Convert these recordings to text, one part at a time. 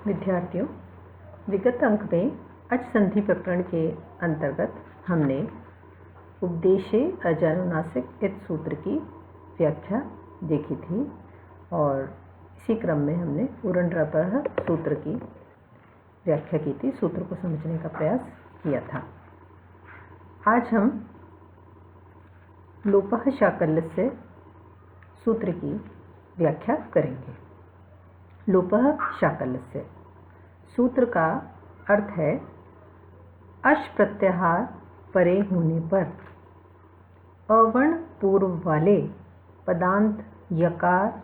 विद्यार्थियों, विगत अंक में अच संधि प्रकरण के अंतर्गत हमने उपदेशे अजानुनासिक इस सूत्र की व्याख्या देखी थी और इसी क्रम में हमने उरंड्रापह सूत्र की व्याख्या की थी, सूत्र को समझने का प्रयास किया था। आज हम लोपः शाकल्यस्य सूत्र की व्याख्या करेंगे। लोपः शाकल्यस्य सूत्र का अर्थ है अश प्रत्याहार परे होने पर अवर्ण पूर्व वाले पदांत यकार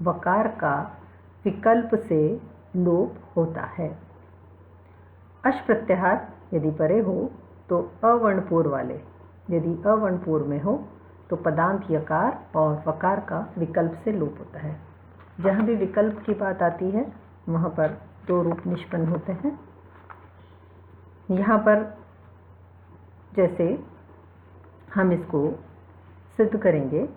वकार का विकल्प से लोप होता है। अश प्रत्याहार यदि परे हो तो अवर्ण पूर्व वाले, यदि अवर्ण पूर्व में हो तो पदांत यकार और वकार का विकल्प से लोप होता है। जहाँ भी विकल्प की बात आती है वहाँ पर दो रूप निष्पन्न होते हैं। यहाँ पर जैसे हम इसको सिद्ध करेंगे,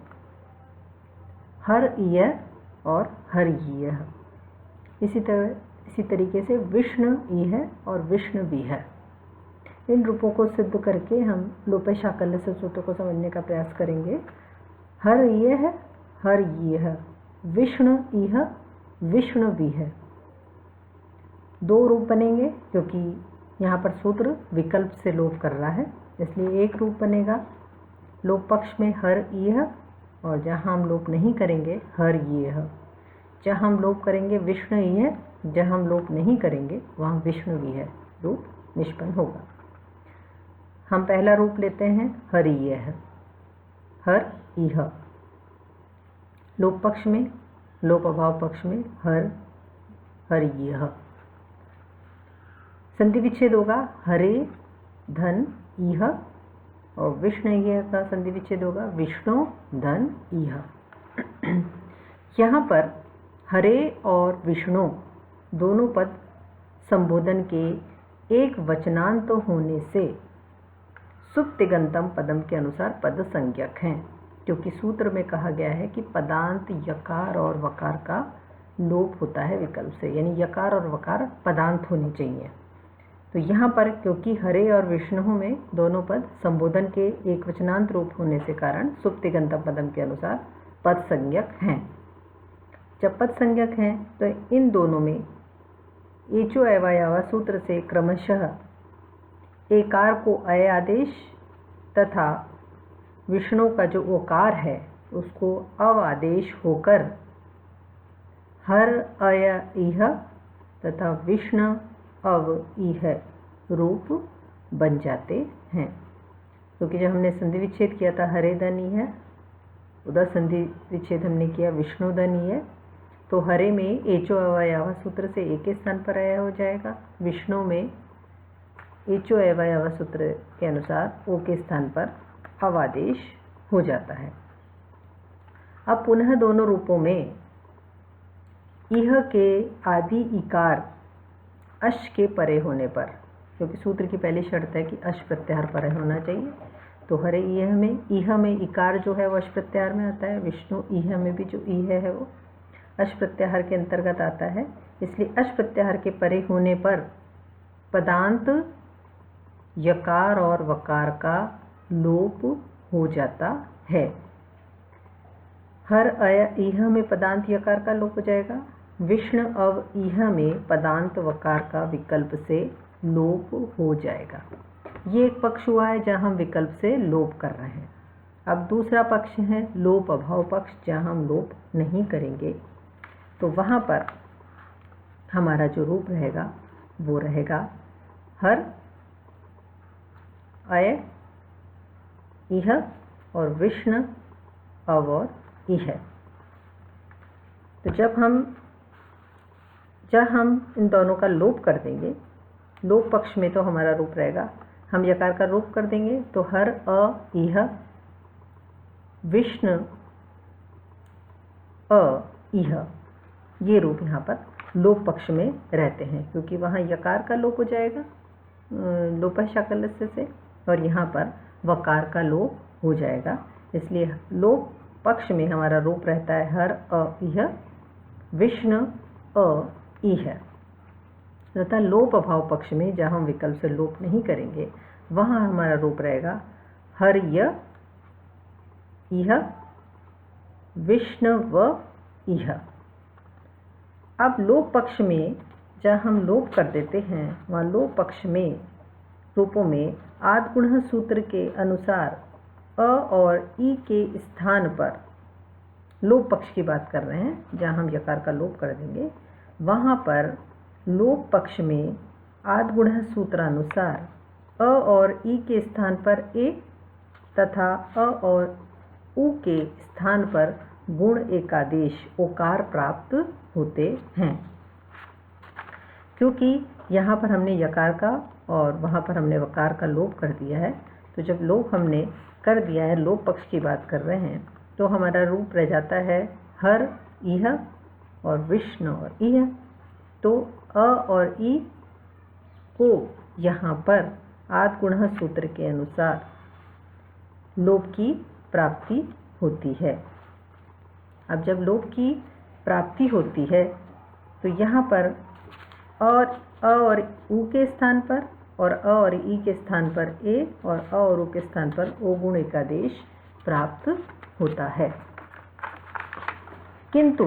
हर ईय और हर ईय। इसी तरीके से विष्णु ईह और विष्णु वीह, इन रूपों को सिद्ध करके हम लोपः शाकल्यस्य सूत्र को समझने का प्रयास करेंगे। हर ईय हर ईह, विष्णु ईह विष्णु वीह, दो रूप बनेंगे क्योंकि यहाँ पर सूत्र विकल्प से लोप कर रहा है, इसलिए एक रूप बनेगा लोप पक्ष में हर ईह, और जहाँ हम लोप नहीं करेंगे हर ईह। जहाँ हम लोप करेंगे विष्णु ईह, जहाँ हम लोप नहीं करेंगे वहाँ विष्णु वीह रूप निष्पन्न होगा। हम पहला रूप लेते हैं हर ईह, हर ईह, लोप पक्ष में, लोप अभाव पक्ष में हर ईह। संधि विच्छेद होगा हरे धन ईह, और विष्णु ईह का संधि विच्छेद होगा विष्णु धन ईह। यहाँ पर हरे और विष्णु दोनों पद संबोधन के एक वचनांत होने से सुप्तिगंतम पदम के अनुसार पद संज्ञक हैं, क्योंकि सूत्र में कहा गया है कि पदांत यकार और वकार का लोप होता है विकल्प से, यानी यकार और वकार पदांत होने चाहिए। तो यहाँ पर क्योंकि हरे और विष्णु में दोनों पद संबोधन के एक वचनांत रूप होने से कारण सुप्तिगंतम पदम के अनुसार पद संज्ञक हैं। जब पद संज्ञक हैं तो इन दोनों में एचो अवयव सूत्र से क्रमशः एकार को अय आदेश तथा विष्णु का जो ओकार है उसको अव आदेश होकर हर अय ईह तथा विष्णु अव ईह रूप बन जाते हैं। क्योंकि जब हमने संधि विच्छेद किया था हरे धन ईह, उधर संधि विच्छेद हमने किया विष्णु धन ईह, तो हरे में एचो अवयव सूत्र से एक के स्थान पर अय हो जाएगा, विष्णु में एचो अवयव सूत्र के अनुसार ओ के स्थान पर अवादेश हो जाता है। अब पुनः दोनों रूपों में इह के आदि इकार अश के परे होने पर, क्योंकि सूत्र की पहली शर्त है कि अश प्रत्याहार परे होना चाहिए, तो हरे इह में इकार जो है वो अश प्रत्याहार में आता है, विष्णु इह में भी जो इह है वो अश प्रत्याहार के अंतर्गत आता है। इसलिए अश प्रत्याहार के परे होने पर पदांत यकार और वकार का लोप हो जाता है। हर अय ईह में पदांत यकार का लोप हो जाएगा, विष्णु अव ईह में पदांत वकार का विकल्प से लोप हो जाएगा। ये एक पक्ष हुआ है जहाँ हम विकल्प से लोप कर रहे हैं। अब दूसरा पक्ष है लोप अभाव पक्ष, जहाँ हम लोप नहीं करेंगे, तो वहाँ पर हमारा जो रूप रहेगा वो रहेगा हर अय ईह और विष्णु अव और ईह। तो जब हम इन दोनों का लोप कर देंगे, लोप पक्ष में तो हमारा रूप रहेगा, हम यकार का लोप कर देंगे तो हर अ ईह विष्णु अ ईह, ये रूप यहाँ पर लोप पक्ष में रहते हैं, क्योंकि वहाँ यकार का लोप हो जाएगा लोपः शाकल्यस्य से, और यहाँ पर वकार का लोप हो जाएगा। इसलिए लोप पक्ष में हमारा रूप रहता है हर अ ईह विष्णु अ ईह। तथा लोप अभाव पक्ष में जहाँ हम विकल्प से लोप नहीं करेंगे वहाँ हमारा रूप रहेगा हर्य इह विष्णव इह। अब लोप पक्ष में जहाँ हम लोप कर देते हैं वहाँ लोप पक्ष में रूपों में आद्गुणः सूत्र के अनुसार अ और ई के स्थान पर लोप पक्ष की बात कर रहे हैं, जहाँ हम यकार का लोप कर देंगे वहाँ पर लोप पक्ष में आद्गुणः सूत्रानुसार अ और ई के स्थान पर ए तथा अ और उ के स्थान पर गुण एकादेश ओकार प्राप्त होते हैं। क्योंकि यहाँ पर हमने यकार का और वहाँ पर हमने वकार का लोप कर दिया है, तो जब लोप हमने कर दिया है, लोप पक्ष की बात कर रहे हैं, तो हमारा रूप रह जाता है हर इह और विष्णु और इह। तो अ और ई को यहाँ पर आद्गुणः सूत्र के अनुसार लोप की प्राप्ति होती है। अब जब लोप की प्राप्ति होती है तो यहाँ पर अ और उ के स्थान पर और अ और ई के स्थान पर ए और अ और उ के स्थान पर ओ गुण एकादेश प्राप्त होता है। किंतु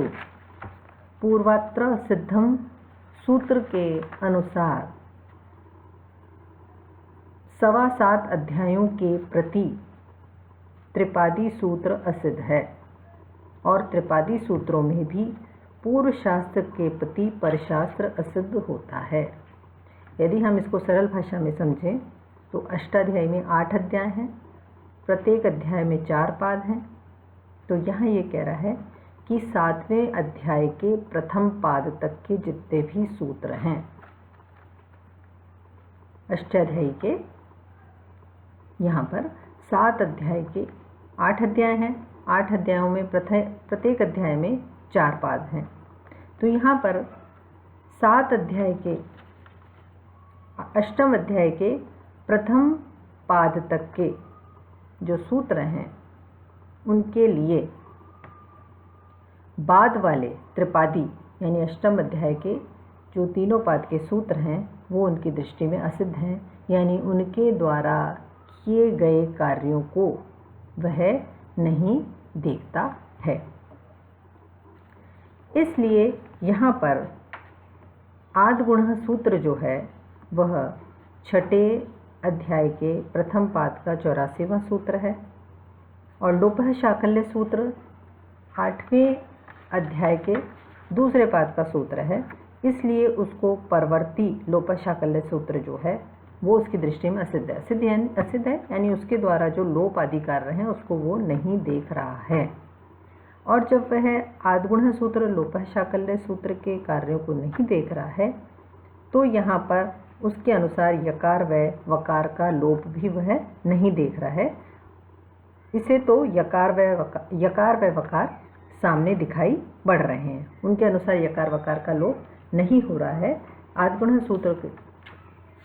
पूर्वात्र सिद्धम सूत्र के अनुसार 7.25 अध्यायों के प्रति त्रिपादी सूत्र असिद्ध है और त्रिपादी सूत्रों में भी पूर्व शास्त्र के प्रति परशास्त्र असिद्ध होता है। यदि हम इसको सरल भाषा में समझें तो अष्टाध्यायी में 8 अध्याय हैं, प्रत्येक अध्याय में 4 पाद हैं। तो यहाँ ये कह रहा है कि 7वें अध्याय के प्रथम पाद तक के जितने भी सूत्र हैं अष्टाध्यायी के, यहाँ पर 7 अध्याय के 8 अध्याय हैं, 8 अध्यायों में प्रत्येक अध्याय में 4 पाद हैं। तो यहाँ पर 7 अध्याय के अष्टम अध्याय के प्रथम पाद तक के जो सूत्र हैं उनके लिए बाद वाले त्रिपादी यानी अष्टम अध्याय के जो तीनों पाद के सूत्र हैं वो उनकी दृष्टि में असिद्ध हैं, यानी उनके द्वारा किए गए कार्यों को वह नहीं देखता है। इसलिए यहाँ पर आद्गुणः सूत्र जो है वह छठे अध्याय के प्रथम पाद का 84वां सूत्र है और लोपः शाकल्य सूत्र 8वें अध्याय के दूसरे पाद का सूत्र है। इसलिए उसको परवर्ती लोपः शाकल्य सूत्र जो है वो उसकी दृष्टि में असिद्ध है। असिद्ध है यानी उसके द्वारा जो लोप आदि कार्य हैं उसको वो नहीं देख रहा है। और जब वह आद्गुणः सूत्र लोपः शाकल्य सूत्र के कार्यों को नहीं देख रहा है तो यहाँ पर उसके अनुसार यकार व वकार का लोप भी वह नहीं देख रहा है। इसे तो यकार व वकार सामने दिखाई पड़ रहे हैं, उनके अनुसार यकार वकार का लोप नहीं हो रहा है। आद्गुणः सूत्र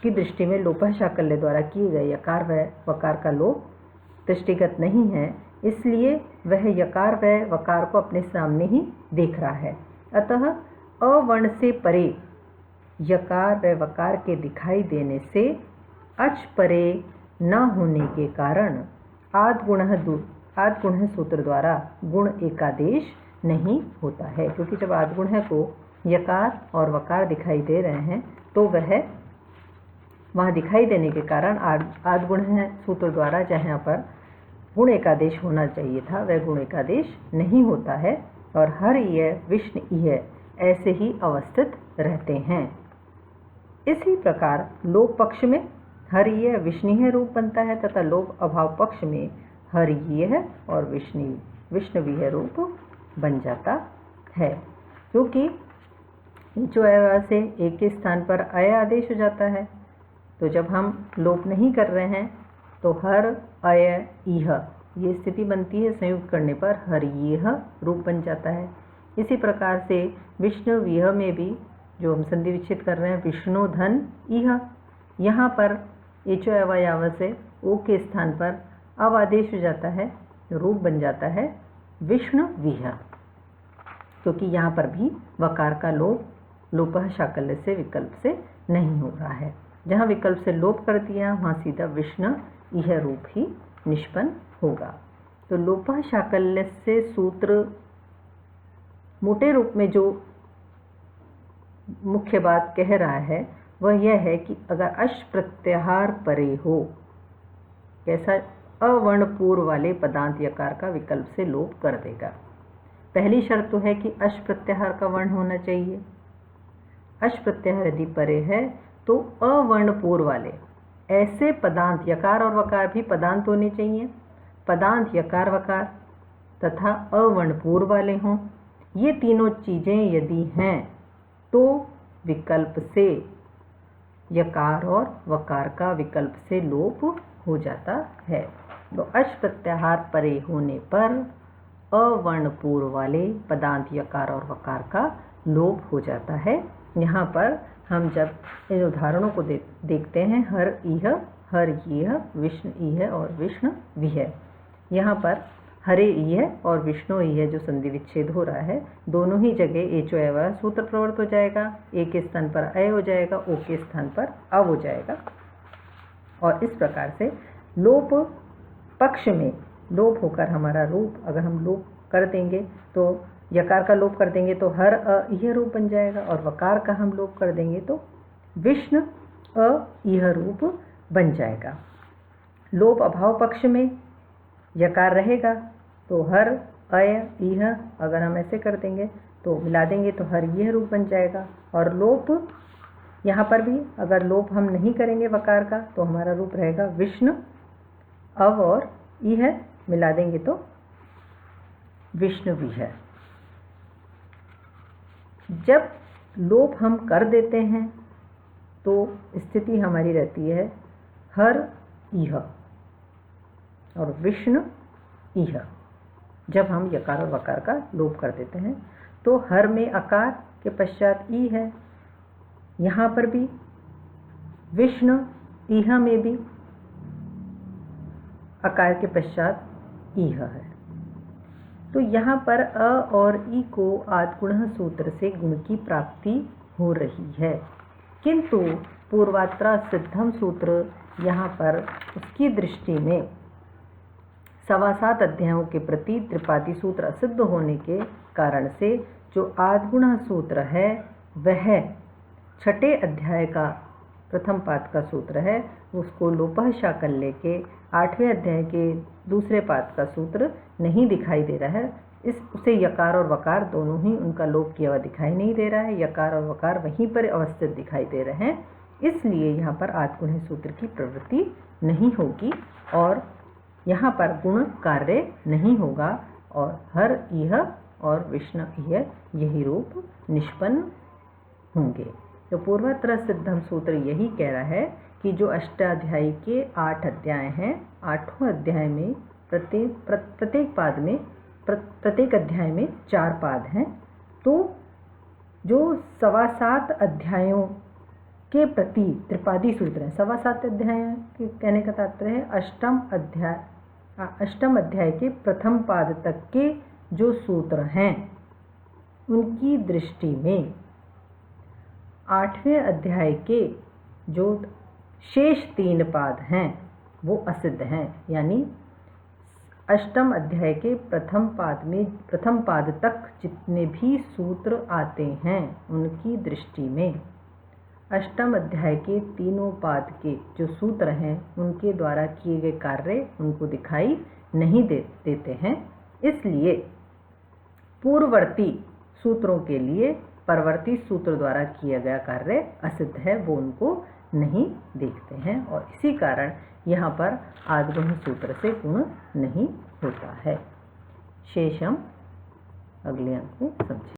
की दृष्टि में लोपः शाकल्य द्वारा किए गए यकार व वकार का लोप दृष्टिगत नहीं है, इसलिए वह यकार व वकार को अपने सामने ही देख रहा है। अतः अवर्ण से परे यकार व वकार के दिखाई देने से अच परे न होने के कारण आद्गुणः सूत्र द्वारा गुण एकादेश नहीं होता है। क्योंकि जब आद्गुणः को यकार और वकार दिखाई दे रहे हैं तो वह वहाँ दिखाई देने के कारण आद्गुणः सूत्र द्वारा जहाँ पर गुण एकादेश होना चाहिए था वह गुण एकादेश नहीं होता है और हर यह विष्णु यह ऐसे ही अवस्थित रहते हैं। इसी प्रकार लोप पक्ष में हरिय विष्णुय रूप बनता है तथा लोप अभाव पक्ष में हरिय और विष्णुवीय रूप बन जाता है। क्योंकि जो से एक के स्थान पर अय आदेश हो जाता है, तो जब हम लोप नहीं कर रहे हैं तो हर अय इह ये स्थिति बनती है, संयुक्त करने पर हरियह रूप बन जाता है। इसी प्रकार से विष्णुवीय में भी जो हम संधि विच्छेद कर रहे हैं विष्णु धन इह, यहाँ पर एचो अवयव से ओ के स्थान पर अव आदेश हो जाता है, रूप बन जाता है विष्णुवीय। क्योंकि यहाँ पर भी वकार का लोप लोपः शाकल्य से विकल्प से नहीं हो रहा है। जहाँ विकल्प से लोप कर दिया वहाँ सीधा विष्णु यह रूप ही निष्पन्न होगा। तो लोपः शाकल्य से सूत्र मोटे रूप में जो मुख्य बात कह रहा है वह यह है कि अगर अश प्रत्याहार परे हो, कैसा, अवर्ण पूर्व वाले पदांत यकार का विकल्प से लोप कर देगा। पहली शर्त तो है कि अश प्रत्याहार का वर्ण होना चाहिए। अश प्रत्याहार यदि परे है तो अवर्ण पूर्व वाले ऐसे पदांत, यकार और वकार भी पदांत होने चाहिए, पदांत यकार वकार तथा अवर्ण पूर्व वाले हों। ये तीनों चीज़ें यदि हैं तो विकल्प से यकार और वकार का विकल्प से लोप हो जाता है। तो अश प्रत्याहार परे होने पर अवर्ण पूर्व वाले पदांत यकार और वकार का लोप हो जाता है। यहाँ पर हम जब इन उदाहरणों को देखते हैं, हर यह, विष्णु यह और विष्णु विह, यहाँ पर हरे यह और विष्णु यह जो संधि विच्छेद हो रहा है, दोनों ही जगह एचो एवं सूत्र प्रवृत्त हो जाएगा। ए के स्थान पर अय हो जाएगा, ओ के स्थान पर अव हो जाएगा। और इस प्रकार से लोप पक्ष में लोप होकर हमारा रूप, अगर हम लोप कर देंगे तो यकार का लोप कर देंगे तो हर यह रूप बन जाएगा, और वकार का हम लोप कर देंगे तो विष्णु यह रूप बन जाएगा। लोप अभाव पक्ष में यकार रहेगा तो हर अय यह, अगर हम ऐसे कर देंगे तो मिला देंगे तो हर यह रूप बन जाएगा। और लोप यहाँ पर भी अगर लोप हम नहीं करेंगे वकार का तो हमारा रूप रहेगा विष्णु अव और यह, मिला देंगे तो विष्णु विह। जब लोप हम कर देते हैं तो स्थिति हमारी रहती है हर यह और विष्णु यह। जब हम यकार और वकार का लोप कर देते हैं तो हर में अकार के पश्चात ई है, यहाँ पर भी विष्णु यह में भी अकार के पश्चात यह है। तो यहाँ पर अ और ई को आद्गुणः सूत्र से गुण की प्राप्ति हो रही है, किंतु पूर्वात्रा सिद्धम सूत्र यहाँ पर उसकी दृष्टि में 7.25 अध्यायों के प्रति त्रिपादी सूत्र असिद्ध होने के कारण से जो आद्गुणः सूत्र है वह 6ठे अध्याय का प्रथम पाद का सूत्र है, उसको लोपः शाकल्य के 8वें अध्याय के दूसरे पाद का सूत्र नहीं दिखाई दे रहा है। उसे यकार और वकार दोनों ही उनका लोप किया हुआ दिखाई नहीं दे रहा है, यकार और वकार वहीं पर अवस्थित दिखाई दे रहे हैं, इसलिए यहाँ पर आद्गुणः सूत्र की प्रवृत्ति नहीं होगी और यहाँ पर गुण कार्य नहीं होगा और हर यह और विष्णु यह यही रूप निष्पन्न होंगे। तो पूर्वत्र सिद्धम सूत्र यही कह रहा है कि जो अष्टाध्यायी के 8 अध्याय हैं, 8वें अध्याय में प्रत्येक पाद में प्रत्येक अध्याय में 4 पाद हैं, तो जो 7.25 अध्यायों के प्रति त्रिपादी सूत्र हैं, 7.25 अध्याय के कहने का तात्पर्य है अष्टम अध्याय के प्रथम पाद तक के जो सूत्र हैं उनकी दृष्टि में 8वें अध्याय के जो शेष 3 पाद हैं वो असिद्ध हैं। यानी अष्टम अध्याय के प्रथम पाद तक जितने भी सूत्र आते हैं उनकी दृष्टि में अष्टम अध्याय के तीनों पाद के जो सूत्र हैं उनके द्वारा किए गए कार्य उनको दिखाई नहीं देते हैं, इसलिए पूर्ववर्ती सूत्रों के लिए परवर्ती सूत्र द्वारा किया गया कार्य असिद्ध है, वो उनको नहीं देखते हैं और इसी कारण यहाँ पर आद्गुणः सूत्र से गुण नहीं होता है। शेषम अगले अंक में समझें।